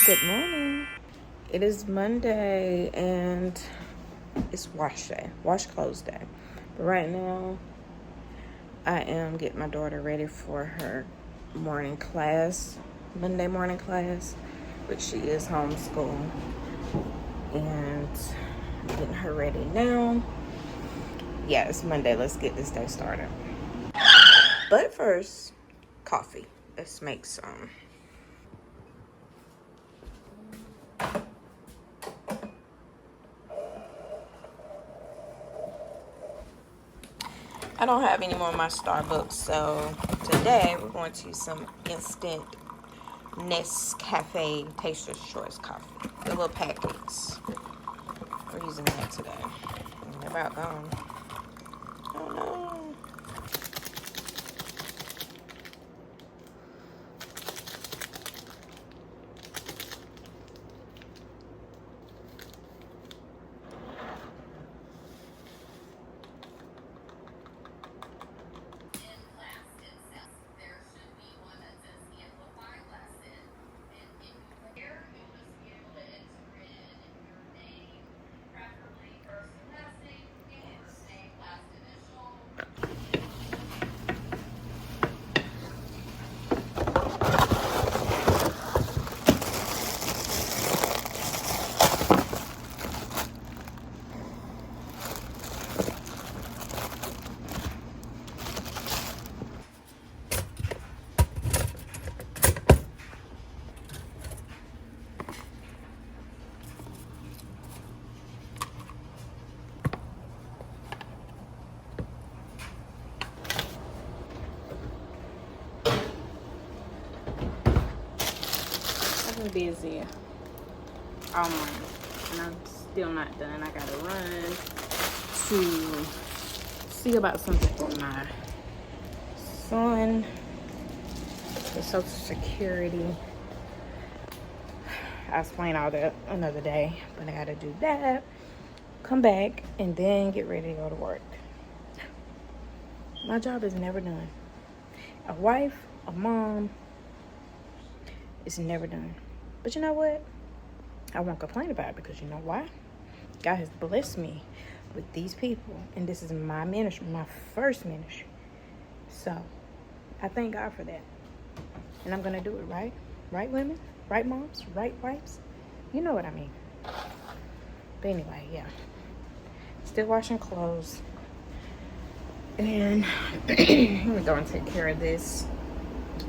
Good morning. It is Monday and it's wash day, wash clothes day. But right now, I am getting my daughter ready for her morning class, Monday morning class, which she is homeschool. And I'm getting her ready now. Yeah, it's Monday. Let's get this day started. But first, coffee. Let's make some. I don't have any more of my Starbucks, so today we're going to use some instant Nescafe Taster's Choice coffee. The little packets. We're using that today. And they're about gone. Oh no. I've been busy all morning and I'm still not done. I gotta run to see about something for my son, the Social Security. I'll explain all that another day, but I gotta do that, come back, and then get ready to go to work. My job is never done. A wife, a mom, it's never done. But you know what? I won't complain about it because you know why? God has blessed me with these people. And this is my ministry, my first ministry. So, I thank God for that. And I'm going to do it, right? Right, women? Right, moms? Right, wives? You know what I mean. But anyway, yeah. Still washing clothes. And I'm going to go and take care of this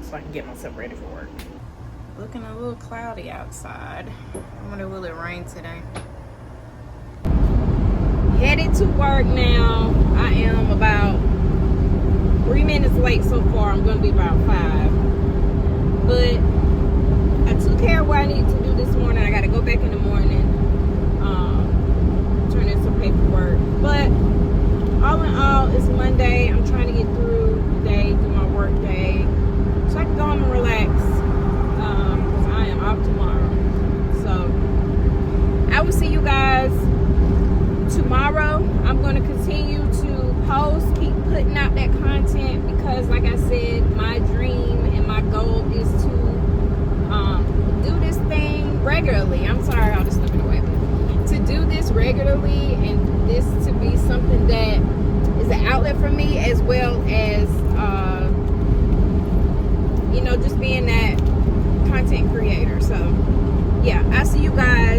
so I can get myself ready for work. Looking a little cloudy outside. I wonder, will it rain today? Headed to work now. I am about 3 minutes late so far. I'm going to be about 5. But I took care of what I need to do this morning. I got to go back in the morning, turn in some paperwork. But all in all, it's Monday. I'm trying to get through the day, do my work day, so I can go home and relax. I am off tomorrow. So I will see you guys tomorrow. I'm going to continue to post, keep putting out that content because like I said, my dream and my goal is to do this thing regularly. I'm sorry, I'll just slip it away. To do this regularly and this to be something that is an outlet for me as well as just being that content creator. So yeah, I'll see you guys